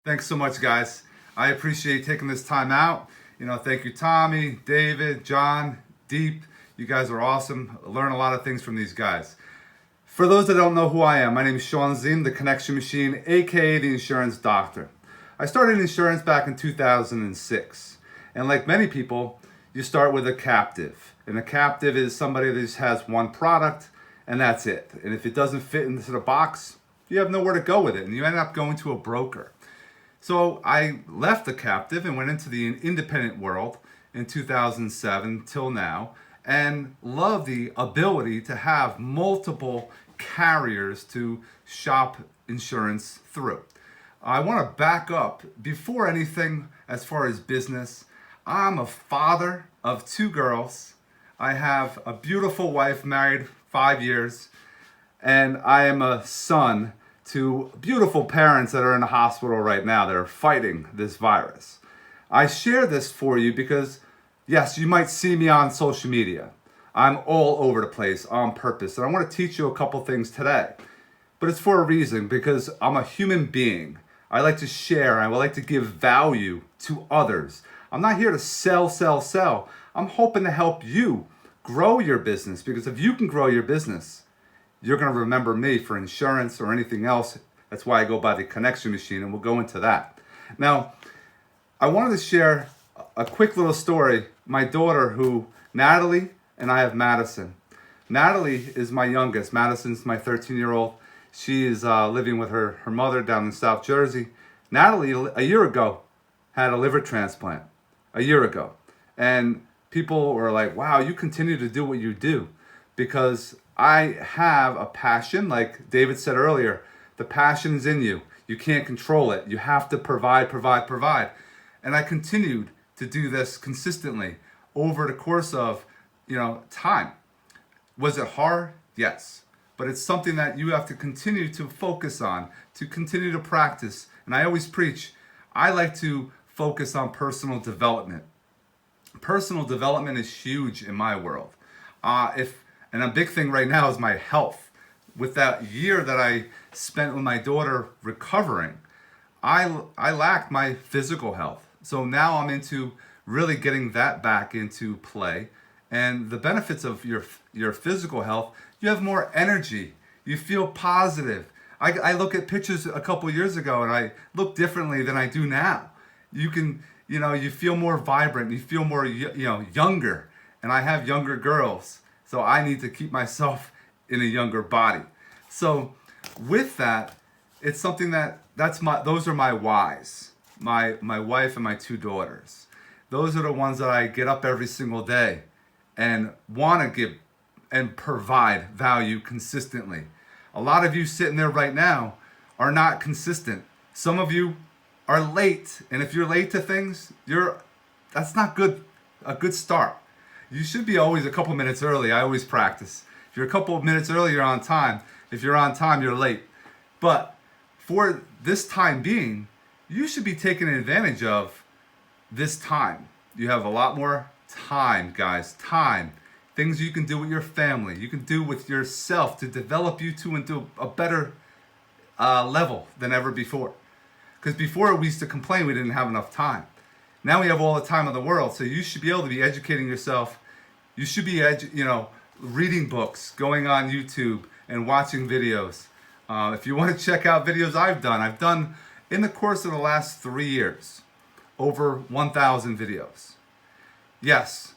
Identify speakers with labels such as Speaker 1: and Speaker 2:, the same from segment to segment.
Speaker 1: Thanks so much, guys. I appreciate taking this time out. Thank you, Tommy, David, John, Deep. You guys are awesome. I learn a lot of things from these guys. For those that don't know who I am, my name is Sean Zim, the Connection Machine, aka the Insurance Doctor. I started insurance back in 2006. And like many people, you start with a captive. And a captive is somebody that just has one product, and that's it. And if it doesn't fit into the box, you have nowhere to go with it, and you end up going to a broker. So I left the captive and went into the independent world in 2007 till now, and love the ability to have multiple carriers to shop insurance through. I want to back up before anything as far as business. I'm a father of two girls. I have a beautiful wife, married 5 years, and I am a son to beautiful parents that are in the hospital right now that are fighting this virus. I share this for you because, yes, you might see me on social media. I'm all over the place on purpose, and I want to teach you a couple things today. But it's for a reason, because I'm a human being. I like to share, I would like to give value to others. I'm not here to sell. I'm hoping to help you grow your business, because if you can grow your business, you're going to remember me for insurance or anything else. That's why I go by the Connection Machine, and we'll go into that. Now, I wanted to share a quick little story. My daughter, Natalie, and I have Madison. Natalie is my youngest. Madison's my 13-year-old. She is living with her mother down in South Jersey. Natalie, a year ago, had a liver transplant. A year ago. And people were like, wow, you continue to do what you do. Because I have a passion, like David said earlier, the passion is in you. You can't control it. You have to provide. And I continued to do this consistently over the course of, time. Was it hard? Yes. But it's something that you have to continue to focus on, to continue to practice. And I always preach, I like to focus on personal development. Personal development is huge in my world. And a big thing right now is my health. With that year that I spent with my daughter recovering, I lacked my physical health. So now I'm into really getting that back into play. And the benefits of your physical health, you have more energy. You feel positive. I look at pictures a couple years ago and I look differently than I do now. You feel more vibrant. You feel more, younger. And I have younger girls. So I need to keep myself in a younger body. So with that, it's something those are my whys. My wife and my two daughters. Those are the ones that I get up every single day and want to give and provide value consistently. A lot of you sitting there right now are not consistent. Some of you are late, and if you're late to things, that's not a good start. You should be always a couple minutes early. I always practice. If you're a couple of minutes early, you're on time. If you're on time, you're late. But for this time being, you should be taking advantage of this time. You have a lot more time, guys. Time. Things you can do with your family. You can do with yourself to develop you into a better level than ever before. Because before we used to complain we didn't have enough time. Now we have all the time in the world, so you should be able to be educating yourself. You should be, reading books, going on YouTube and watching videos. If you want to check out videos I've done in the course of the last 3 years, over 1,000 videos. Yes,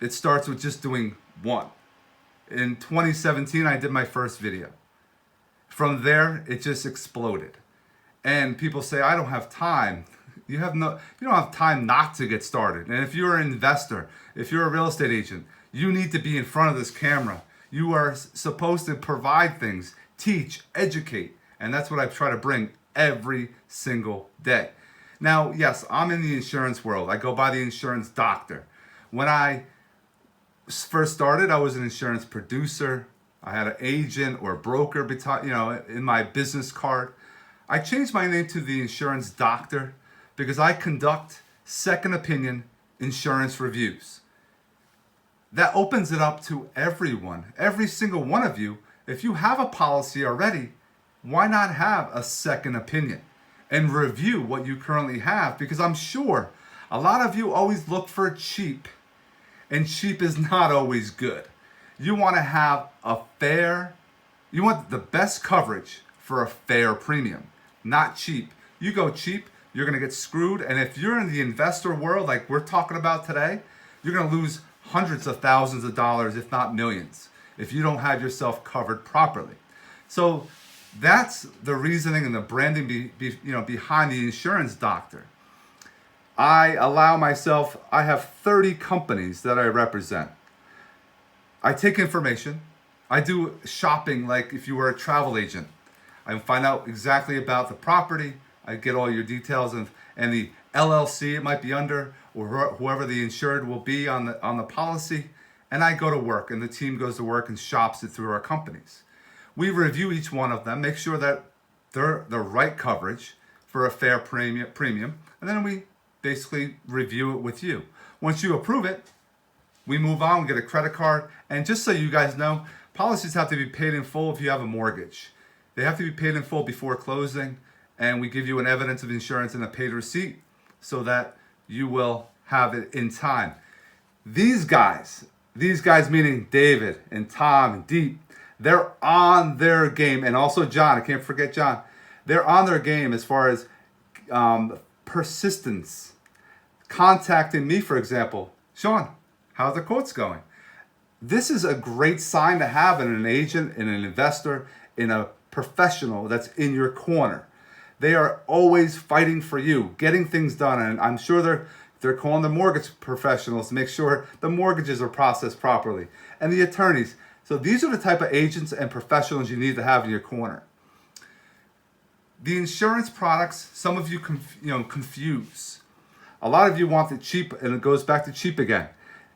Speaker 1: it starts with just doing one. In 2017, I did my first video. From there, it just exploded. And people say, I don't have time. You don't have time not to get started. And if you're an investor, if you're a real estate agent, you need to be in front of this camera. You are supposed to provide things, teach, educate. And that's what I try to bring every single day. Now, yes, I'm in the insurance world. I go by the Insurance Doctor. When I first started, I was an insurance producer. I had an agent or a broker, in my business card. I changed my name to the Insurance Doctor because I conduct second opinion insurance reviews. That opens it up to everyone, every single one of you. If you have a policy already, why not have a second opinion? and review what you currently have, because I'm sure a lot of you always look for cheap, and cheap is not always good. You want to have you want the best coverage for a fair premium, not cheap. You go cheap, you're going to get screwed. And if you're in the investor world like we're talking about today, you're going to lose hundreds of thousands of dollars, if not millions, if you don't have yourself covered properly. So that's the reasoning and the branding behind the insurance doctor. I have 30 companies that I represent. I take information. I do shopping like if you were a travel agent. I find out exactly about the property. I get all your details and the LLC it might be under, or whoever the insured will be on the policy. And I go to work, and the team goes to work and shops it through our companies. We review each one of them, make sure that they're the right coverage for a fair premium, and then we basically review it with you. Once you approve it, we move on, we get a credit card. And just so you guys know, policies have to be paid in full if you have a mortgage. They have to be paid in full before closing, and we give you an evidence of insurance and a paid receipt so that you will have it in time. These guys meaning David and Tom and Deep, they're on their game. And also John, I can't forget John. They're on their game as far as persistence. Contacting me, for example. Sean, how's the quotes going? This is a great sign to have in an agent, in an investor, in a professional that's in your corner. They are always fighting for you, getting things done. And I'm sure they're calling the mortgage professionals to make sure the mortgages are processed properly, and the attorneys. So these are the type of agents and professionals you need to have in your corner. The insurance products, some of you confuse. A lot of you want it cheap, and it goes back to cheap again.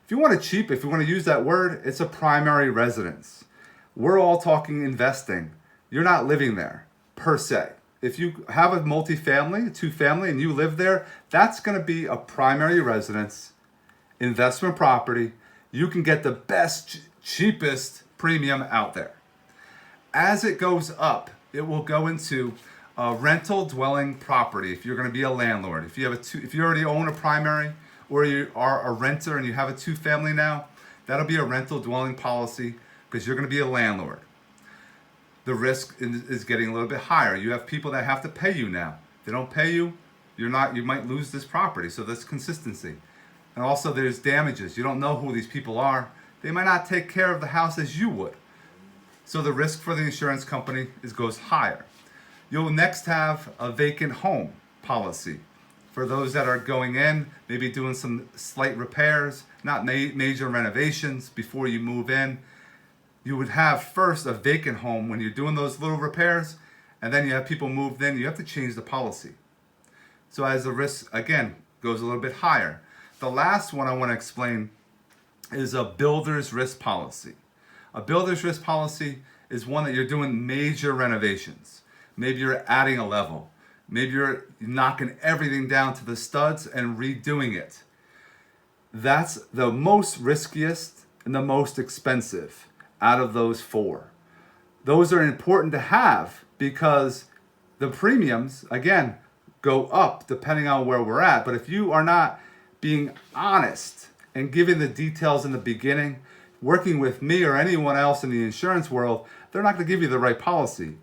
Speaker 1: If you want it cheap, if you want to use that word, it's a primary residence. We're all talking investing. You're not living there, per se. If you have a multifamily, a two-family, and you live there, that's going to be a primary residence, investment property. You can get the best, cheapest premium out there. As it goes up, it will go into a rental dwelling property. If you're going to be a landlord, if you already own a primary, or you are a renter and you have a two-family now, that'll be a rental dwelling policy because you're going to be a landlord. The risk is getting a little bit higher. You have people that have to pay you now. If they don't pay you, you might lose this property. So there's consistency. And also there's damages. You don't know who these people are. They might not take care of the house as you would. So the risk for the insurance company goes higher. You'll next have a vacant home policy. For those that are going in, maybe doing some slight repairs, not major renovations before you move in. You would have first a vacant home when you're doing those little repairs, and then you have people moved in, you have to change the policy. So as the risk, again, goes a little bit higher. The last one I want to explain is a builder's risk policy. A builder's risk policy is one that you're doing major renovations. Maybe you're adding a level. Maybe you're knocking everything down to the studs and redoing it. That's the most riskiest and the most expensive out of those four. Those are important to have because the premiums, again, go up depending on where we're at. But if you are not being honest and giving the details in the beginning, working with me or anyone else in the insurance world, they're not going to give you the right policy.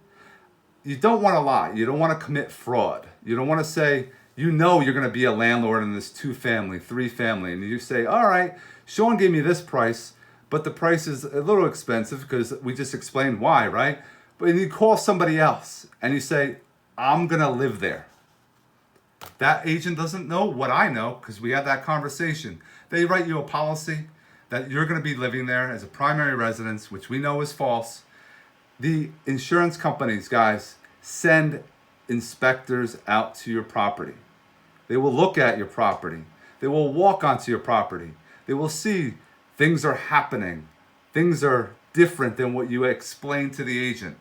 Speaker 1: You don't want to lie. You don't want to commit fraud. You don't want to say, you're going to be a landlord in this 2-family, 3-family, and you say, all right, Sean gave me this price, but the price is a little expensive because we just explained why, right? But you call somebody else and you say, I'm going to live there. That agent doesn't know what I know because we had that conversation. They write you a policy that you're going to be living there as a primary residence, which we know is false. The insurance companies, guys, send inspectors out to your property. They will look at your property. They will walk onto your property. They will see things are happening. Things are different than what you explained to the agent.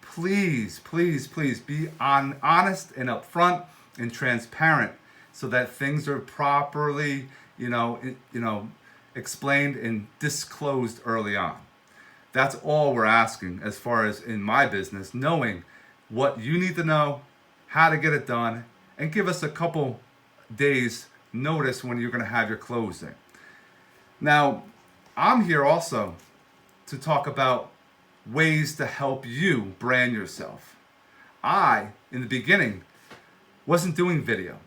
Speaker 1: Please, please, please be honest and upfront and transparent so that things are properly, explained and disclosed early on. That's all we're asking as far as in my business, knowing what you need to know, how to get it done, and give us a couple days notice when you're going to have your closing. Now, I'm here also to talk about ways to help you brand yourself. I, in the beginning, wasn't doing video.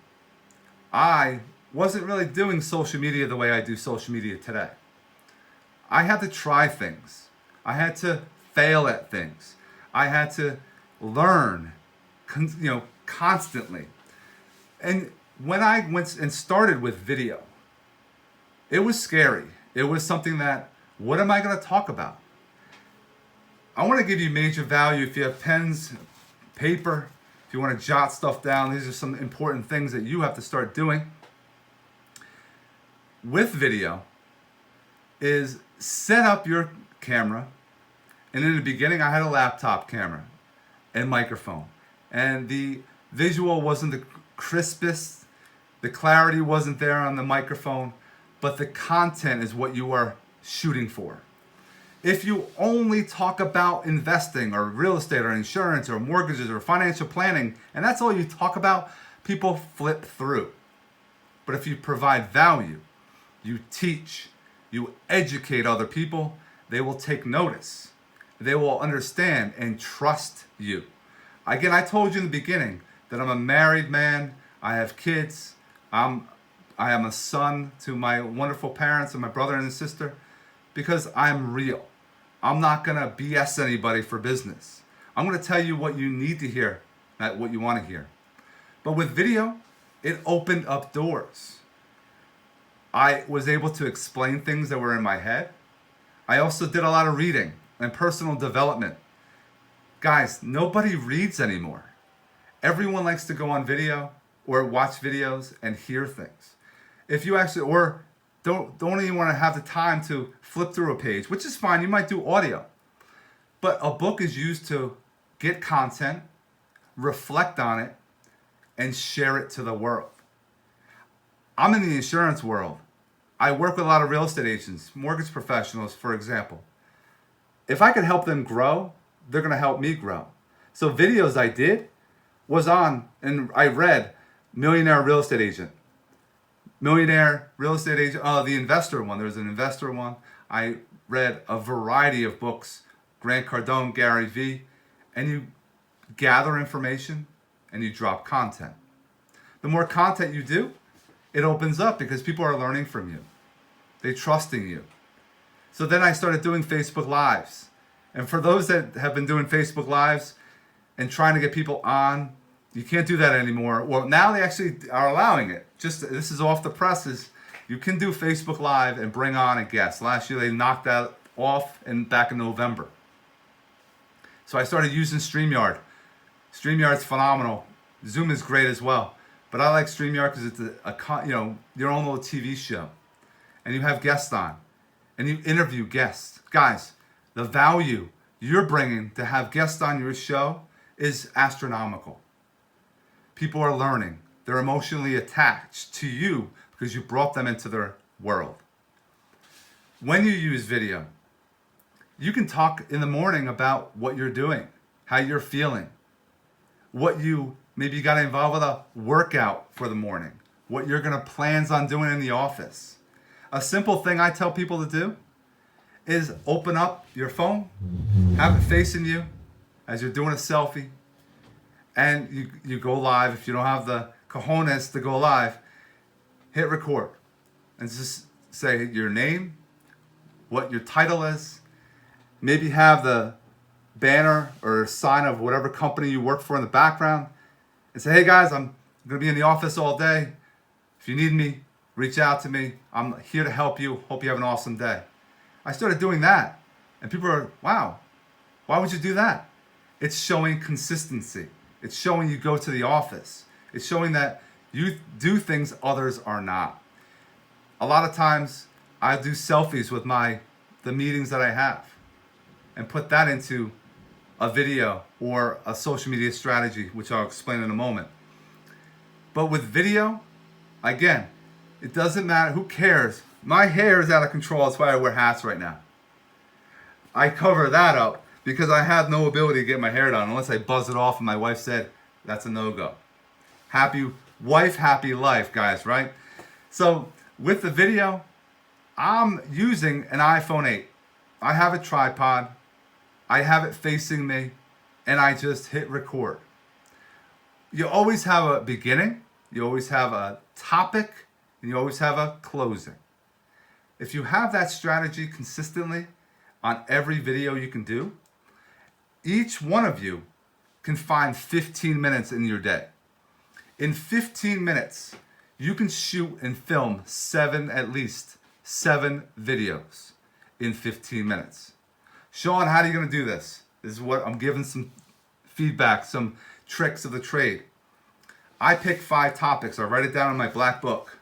Speaker 1: I wasn't really doing social media the way I do social media today. I had to try things. I had to fail at things. I had to learn, constantly. And when I went and started with video, it was scary. It was something that, what am I going to talk about? I want to give you major value. If you have pens, paper, if you want to jot stuff down, these are some important things that you have to start doing with video. Is set up your camera. And in the beginning, I had a laptop camera and microphone, and the visual wasn't the crispest, the clarity wasn't there on the microphone, but the content is what you are shooting for. If you only talk about investing or real estate or insurance or mortgages or financial planning, and that's all you talk about, people flip through. But if you provide value, you teach, you educate other people, they will take notice. They will understand and trust you. Again, I told you in the beginning that I'm a married man. I have kids. I am a son to my wonderful parents and my brother and sister, because I'm real. I'm not going to BS anybody for business. I'm going to tell you what you need to hear, not what you want to hear. But with video, it opened up doors. I was able to explain things that were in my head. I also did a lot of reading and personal development. Guys, nobody reads anymore. Everyone likes to go on video or watch videos and hear things. If you actually, or don't even want to have the time to flip through a page, which is fine, you might do audio. But a book is used to get content, reflect on it, and share it to the world. I'm in the insurance world. I work with a lot of real estate agents, mortgage professionals, for example. If I could help them grow, they're going to help me grow. So videos I did was on, and I read Millionaire Real Estate Agent. Millionaire Real Estate Agent, the investor one. There's an investor one. I read a variety of books, Grant Cardone, Gary Vee, and you gather information and you drop content. The more content you do, it opens up because people are learning from you. They're trusting you. So then I started doing Facebook Lives. And for those that have been doing Facebook Lives and trying to get people on, you can't do that anymore. Well, now they actually are allowing it. Just this is off the presses. You can do Facebook Live and bring on a guest. Last year they knocked that off back in November. So I started using StreamYard. StreamYard's phenomenal. Zoom is great as well. But I like StreamYard because it's your own little TV show. And you have guests on. And you interview guests. Guys, the value you're bringing to have guests on your show is astronomical. People are learning. They're emotionally attached to you because you brought them into their world. When you use video, you can talk in the morning about what you're doing, how you're feeling, maybe you got involved with a workout for the morning, what you're going to plans on doing in the office. A simple thing I tell people to do is open up your phone, have it facing you as you're doing a selfie, and you go live. If you don't have the cojones to go live, hit record and just say your name, what your title is, maybe have the banner or sign of whatever company you work for in the background, and say, hey guys, I'm going to be in the office all day. If you need me, reach out to me. I'm here to help you. Hope you have an awesome day. I started doing that, and people are, wow, why would you do that? It's showing consistency. It's showing you go to the office. It's showing that you do things others are not. A lot of times I do selfies with the meetings that I have and put that into a video or a social media strategy, which I'll explain in a moment. But with video, again, it doesn't matter. Who cares? My hair is out of control. That's why I wear hats right now. I cover that up because I have no ability to get my hair done unless I buzz it off and my wife said, That's a no-go. Happy wife, happy life, guys, right? So with the video, I'm using an iPhone 8. I have a tripod. I have it facing me, and I just hit record. You always have a beginning, you always have a topic, and you always have a closing. If you have that strategy consistently on every video you can do, each one of you can find 15 minutes in your day. In 15 minutes, you can shoot and film at least seven videos in 15 minutes. Sean, how are you going to do this? This is what I'm giving some feedback, some tricks of the trade. I pick 5 topics. I write it down in my black book.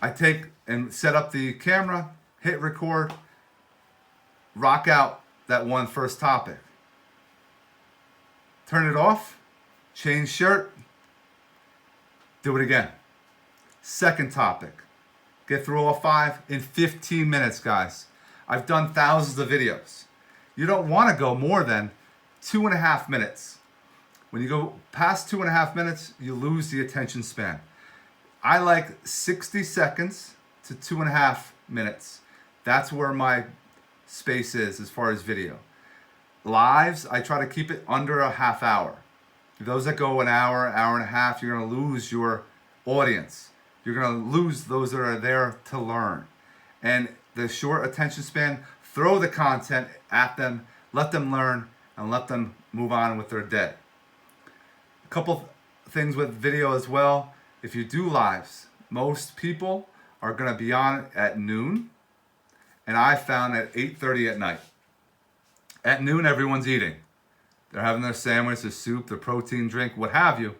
Speaker 1: I take and set up the camera, hit record, rock out that one first topic. Turn it off, change shirt, do it again. Second topic. Get through all 5 in 15 minutes, guys. I've done thousands of videos. You don't want to go more than 2.5 minutes. When you go past 2.5 minutes, you lose the attention span. I like 60 seconds to 2.5 minutes. That's where my space is as far as video. Lives, I try to keep it under a half hour. Those that go an hour, hour and a half, you're going to lose your audience. You're going to lose those that are there to learn. And the short attention span, throw the content at them, let them learn, and let them move on with their day. A couple things with video as well. If you do lives, most people are going to be on at noon, and I found at 8:30 at night. At noon, everyone's eating. They're having their sandwich, their soup, their protein drink, what have you,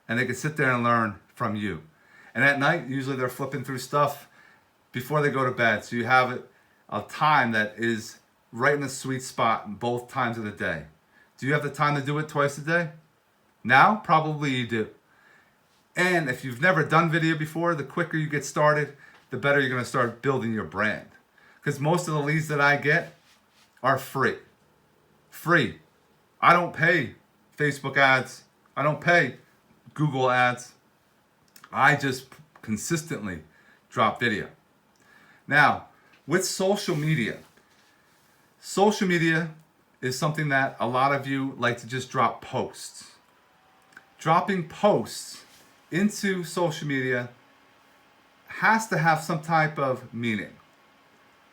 Speaker 1: and they can sit there and learn from you. And at night, usually they're flipping through stuff before they go to bed. So you have a time that is right in the sweet spot both times of the day. Do you have the time to do it twice a day? Now, probably you do. And if you've never done video before, the quicker you get started, the better you're going to start building your brand. Because most of the leads that I get are free. Free. I don't pay Facebook ads. I don't pay Google ads. I just consistently drop video. Now, with social media is something that a lot of you like to just drop posts. Dropping posts into social media has to have some type of meaning,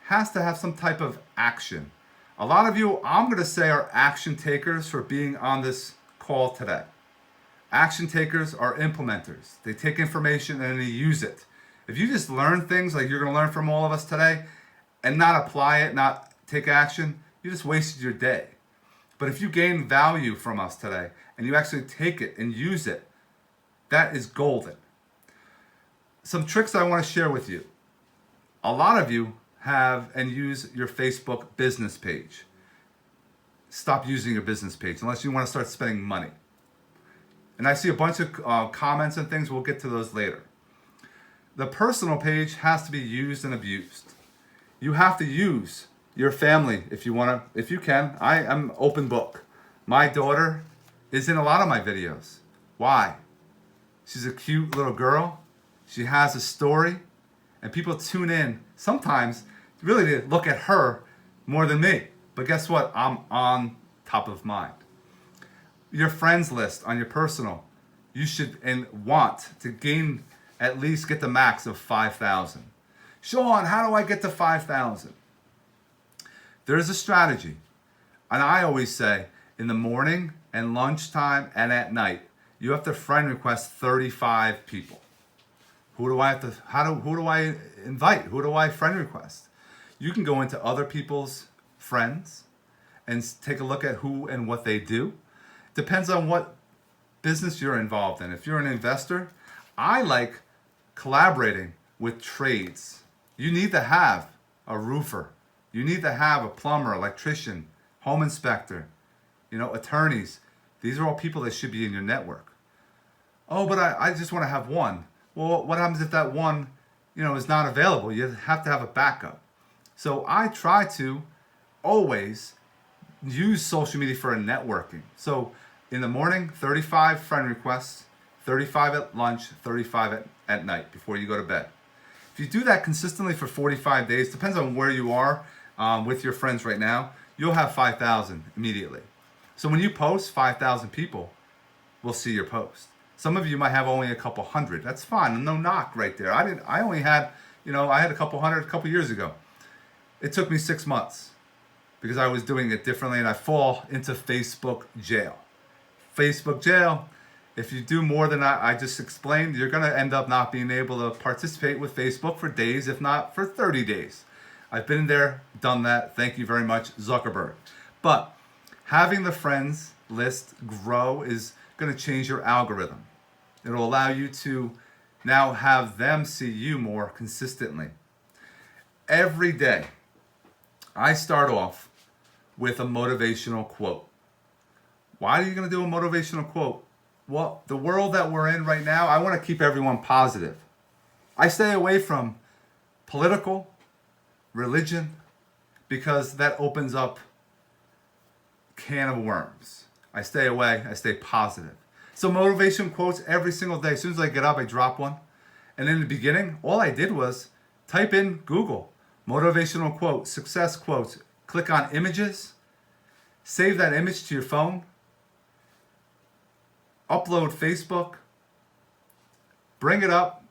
Speaker 1: has to have some type of action. A lot of you, I'm going to say, are action takers for being on this call today. Action takers are implementers. They take information and they use it. If you just learn things like you're going to learn from all of us today and not apply it, not take action, you just wasted your day. But if you gain value from us today and you actually take it and use it, that is golden. Some tricks I want to share with you. A lot of you have and use your Facebook business page. Stop using your business page unless you want to start spending money. And I see a bunch of comments and things. We'll get to those later. The personal page has to be used and abused. You have to use your family if you want to, if you can. I am open book. My daughter is in a lot of my videos. Why? She's a cute little girl. She has a story, and people tune in sometimes really to look at her more than me. But guess what? I'm on top of mind. Your friends list on your personal, you should and want to gain at least get the max of 5,000. Sean, how do I get to 5,000? There's a strategy. And I always say in the morning and lunchtime and at night, you have to friend request 35 people. Who do I invite? Who do I friend request? You can go into other people's friends and take a look at who and what they do. Depends on what business you're involved in. If you're an investor, I like collaborating with trades. You need to have a roofer. You need to have a plumber, electrician, home inspector, attorneys. These are all people that should be in your network. Oh, but I just want to have one. Well, what happens if that one, is not available? You have to have a backup. So I try to always use social media for networking. So In the morning, 35 friend requests, 35 at lunch, 35 at night before you go to bed. If you do that consistently for 45 days, depends on where you are with your friends right now, you'll have 5,000 immediately. So when you post, 5,000 people will see your post. Some of you might have only a couple hundred. That's fine. No knock right there. I only had, I had a couple hundred a couple years ago. It took me 6 months because I was doing it differently, and I fall into Facebook jail. Facebook jail. If you do more than I just explained, you're going to end up not being able to participate with Facebook for days, if not for 30 days. I've been there, done that. Thank you very much, Zuckerberg. But having the friends list grow is going to change your algorithm. It'll allow you to now have them see you more consistently. Every day, I start off with a motivational quote. Why are you going to do a motivational quote? Well, the world that we're in right now, I want to keep everyone positive. I stay away from political, religion, because that opens up a can of worms. I stay away, I stay positive. So motivation quotes every single day. As soon as I get up, I drop one. And in the beginning, all I did was type in Google, motivational quote, success quotes, click on images, save that image to your phone, upload Facebook, bring it up,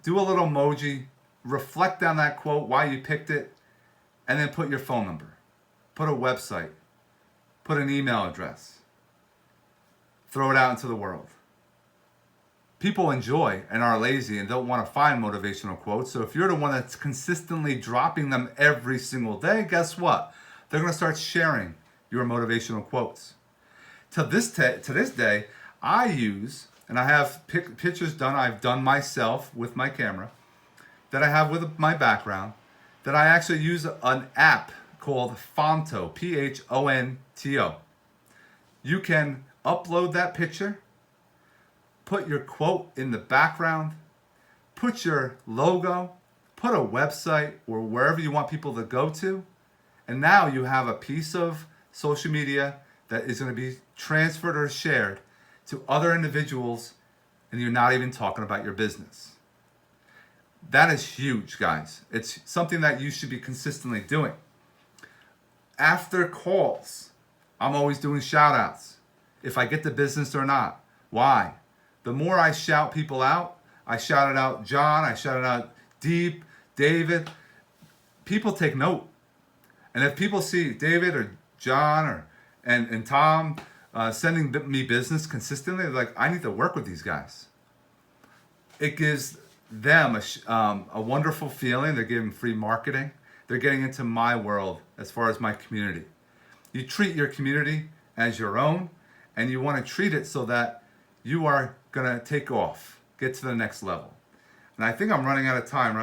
Speaker 1: do a little emoji, reflect on that quote, why you picked it, and then put your phone number, put a website, put an email address, throw it out into the world. People enjoy and are lazy and don't want to find motivational quotes. So if you're the one that's consistently dropping them every single day, guess what? They're going to start sharing your motivational quotes. To this day, I use, and I have pictures done, I've done myself with my camera, that I have with my background, that I actually use an app called Phonto, Phonto. You can upload that picture, put your quote in the background, put your logo, put a website or wherever you want people to go to, and now you have a piece of social media that is going to be transferred or shared to other individuals, and you're not even talking about your business. That is huge, guys. It's something that you should be consistently doing. After calls, I'm always doing shout outs. If I get the business or not. Why? The more I shout people out, I shouted out John, I shouted out Deep, David, people take note. And if people see David or John and Tom sending me business consistently, they're like, I need to work with these guys. It gives them a wonderful feeling. They're giving free marketing. They're getting into my world as far as my community. You treat your community as your own, and you want to treat it so that you are going to take off, get to the next level. And I think I'm running out of time, right?